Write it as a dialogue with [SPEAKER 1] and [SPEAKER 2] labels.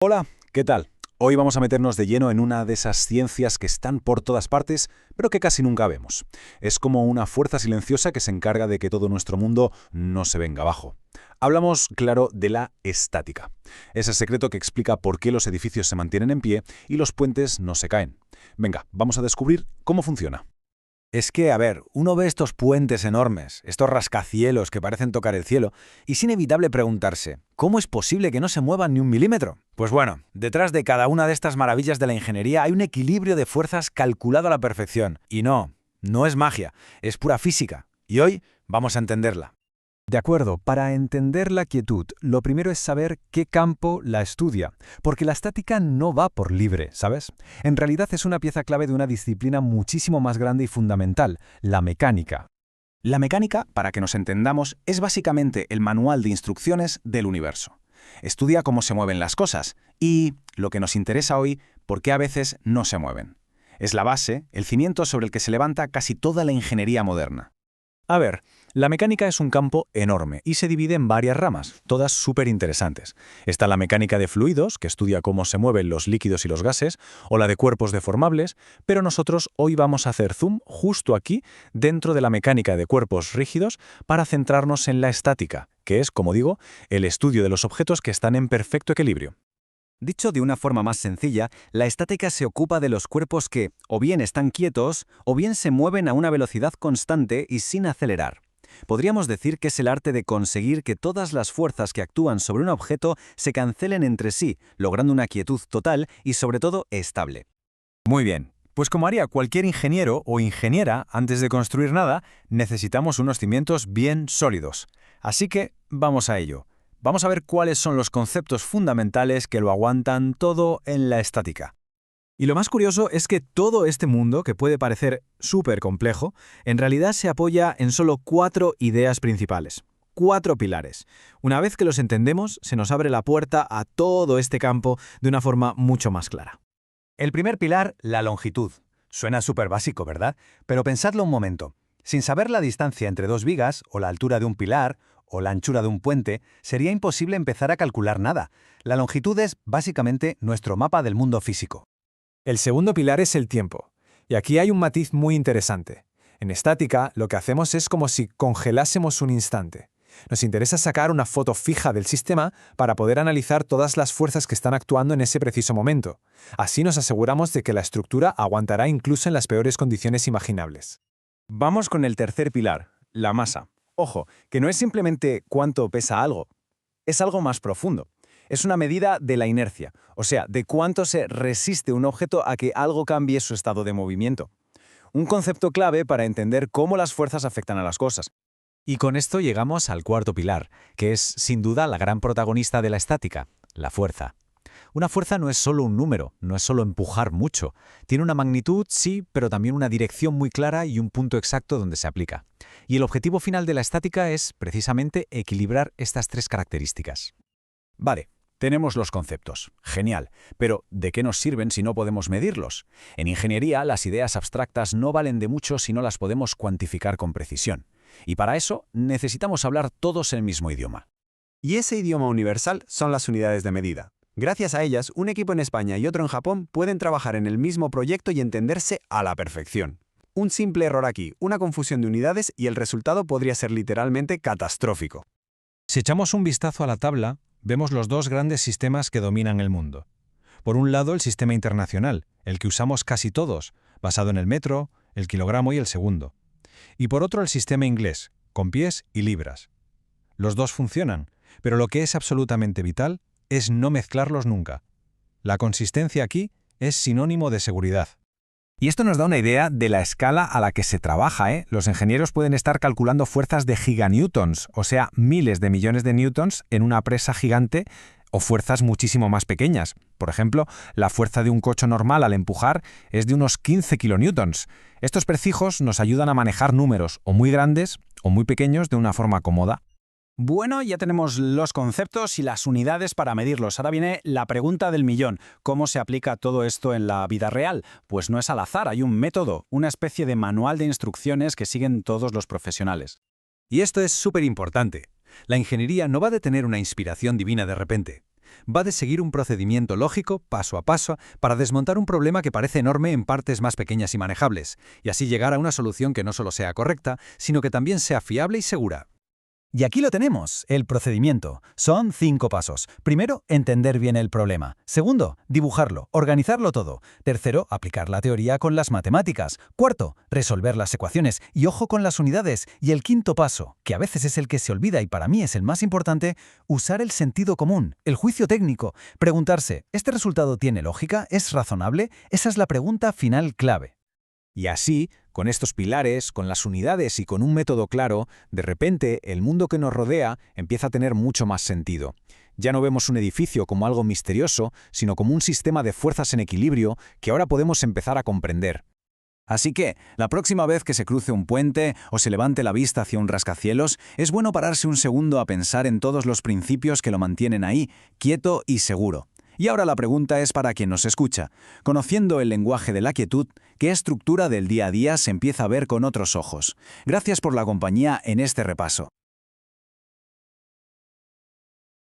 [SPEAKER 1] Hola, ¿qué tal? Hoy vamos a meternos de lleno en una de esas ciencias que están por todas partes, pero que casi nunca vemos. Es como una fuerza silenciosa que se encarga de que todo nuestro mundo no se venga abajo. Hablamos, claro, de la estática. Ese secreto que explica por qué los edificios se mantienen en pie y los puentes no se caen. Venga, vamos a descubrir cómo funciona.
[SPEAKER 2] Es que, a ver, uno ve estos puentes enormes, estos rascacielos que parecen tocar el cielo, y es inevitable preguntarse, ¿cómo es posible que no se muevan ni un milímetro? Pues bueno, detrás de cada una de estas maravillas de la ingeniería hay un equilibrio de fuerzas calculado a la perfección. Y no es magia, es pura física. Y hoy vamos a entenderla.
[SPEAKER 3] De acuerdo, para entender la quietud, lo primero es saber qué campo la estudia, porque la estática no va por libre, ¿sabes? En realidad es una pieza clave de una disciplina muchísimo más grande y fundamental, la mecánica.
[SPEAKER 1] La mecánica, para que nos entendamos, es básicamente el manual de instrucciones del universo. Estudia cómo se mueven las cosas y, lo que nos interesa hoy, por qué a veces no se mueven. Es la base, el cimiento sobre el que se levanta casi toda la ingeniería moderna.
[SPEAKER 3] A ver, la mecánica es un campo enorme y se divide en varias ramas, todas súper interesantes. Está la mecánica de fluidos, que estudia cómo se mueven los líquidos y los gases, o la de cuerpos deformables, pero nosotros hoy vamos a hacer zoom justo aquí, dentro de la mecánica de cuerpos rígidos, para centrarnos en la estática, que es, como digo, el estudio de los objetos que están en perfecto equilibrio.
[SPEAKER 2] Dicho de una forma más sencilla, la estática se ocupa de los cuerpos que, o bien están quietos, o bien se mueven a una velocidad constante y sin acelerar. Podríamos decir que es el arte de conseguir que todas las fuerzas que actúan sobre un objeto se cancelen entre sí, logrando una quietud total y sobre todo estable.
[SPEAKER 3] Muy bien, pues como haría cualquier ingeniero o ingeniera antes de construir nada, necesitamos unos cimientos bien sólidos. Así que vamos a ello. Vamos a ver cuáles son los conceptos fundamentales que lo aguantan todo en la estática. Y lo más curioso es que todo este mundo, que puede parecer súper complejo, en realidad se apoya en solo 4 ideas principales. 4 pilares. Una vez que los entendemos, se nos abre la puerta a todo este campo de una forma mucho más clara.
[SPEAKER 2] El primer pilar, la longitud. Suena súper básico, ¿verdad? Pero pensadlo un momento. Sin saber la distancia entre dos vigas, o la altura de un pilar, o la anchura de un puente, sería imposible empezar a calcular nada. La longitud es, básicamente, nuestro mapa del mundo físico.
[SPEAKER 3] El segundo pilar es el tiempo. Y aquí hay un matiz muy interesante. En estática, lo que hacemos es como si congelásemos un instante. Nos interesa sacar una foto fija del sistema para poder analizar todas las fuerzas que están actuando en ese preciso momento. Así nos aseguramos de que la estructura aguantará incluso en las peores condiciones imaginables.
[SPEAKER 1] Vamos con el tercer pilar, la masa. Ojo, que no es simplemente cuánto pesa algo, es algo más profundo. Es una medida de la inercia, o sea, de cuánto se resiste un objeto a que algo cambie su estado de movimiento. Un concepto clave para entender cómo las fuerzas afectan a las cosas.
[SPEAKER 3] Y con esto llegamos al cuarto pilar, que es sin duda la gran protagonista de la estática, la fuerza. Una fuerza no es solo un número, no es solo empujar mucho. Tiene una magnitud, sí, pero también una dirección muy clara y un punto exacto donde se aplica. Y el objetivo final de la estática es, precisamente, equilibrar estas 3 características.
[SPEAKER 1] Vale, tenemos los conceptos. Genial. Pero, ¿de qué nos sirven si no podemos medirlos? En ingeniería, las ideas abstractas no valen de mucho si no las podemos cuantificar con precisión. Y para eso, necesitamos hablar todos el mismo idioma.
[SPEAKER 4] Y ese idioma universal son las unidades de medida. Gracias a ellas, un equipo en España y otro en Japón pueden trabajar en el mismo proyecto y entenderse a la perfección. Un simple error aquí, una confusión de unidades y el resultado podría ser literalmente catastrófico.
[SPEAKER 3] Si echamos un vistazo a la tabla, vemos los 2 grandes sistemas que dominan el mundo. Por un lado, el sistema internacional, el que usamos casi todos, basado en el metro, el kilogramo y el segundo. Y por otro, el sistema inglés, con pies y libras. Los 2 funcionan, pero lo que es absolutamente vital es no mezclarlos nunca. La consistencia aquí es sinónimo de seguridad.
[SPEAKER 2] Y esto nos da una idea de la escala a la que se trabaja, ¿eh? Los ingenieros pueden estar calculando fuerzas de giganewtons, o sea, miles de millones de newtons en una presa gigante, o fuerzas muchísimo más pequeñas. Por ejemplo, la fuerza de un coche normal al empujar es de unos 15 kilonewtons. Estos precijos nos ayudan a manejar números o muy grandes o muy pequeños de una forma cómoda.
[SPEAKER 1] Bueno, ya tenemos los conceptos y las unidades para medirlos. Ahora viene la pregunta del millón. ¿Cómo se aplica todo esto en la vida real? Pues no es al azar, hay un método, una especie de manual de instrucciones que siguen todos los profesionales.
[SPEAKER 3] Y esto es súper importante. La ingeniería no va a tener una inspiración divina de repente. Va de seguir un procedimiento lógico, paso a paso, para desmontar un problema que parece enorme en partes más pequeñas y manejables, y así llegar a una solución que no solo sea correcta, sino que también sea fiable y segura. Y aquí lo tenemos, el procedimiento. Son 5 pasos. Primero, entender bien el problema. Segundo, dibujarlo, organizarlo todo. Tercero, aplicar la teoría con las matemáticas. Cuarto, resolver las ecuaciones y ojo con las unidades. Y el quinto paso, que a veces es el que se olvida y para mí es el más importante, usar el sentido común, el juicio técnico. Preguntarse, ¿este resultado tiene lógica? ¿Es razonable? Esa es la pregunta final clave.
[SPEAKER 1] Y así, con estos pilares, con las unidades y con un método claro, de repente el mundo que nos rodea empieza a tener mucho más sentido. Ya no vemos un edificio como algo misterioso, sino como un sistema de fuerzas en equilibrio que ahora podemos empezar a comprender.
[SPEAKER 3] Así que, la próxima vez que se cruce un puente o se levante la vista hacia un rascacielos, es bueno pararse un segundo a pensar en todos los principios que lo mantienen ahí, quieto y seguro. Y ahora la pregunta es para quien nos escucha. Conociendo el lenguaje de la quietud, ¿qué estructura del día a día se empieza a ver con otros ojos? Gracias por la compañía en este repaso.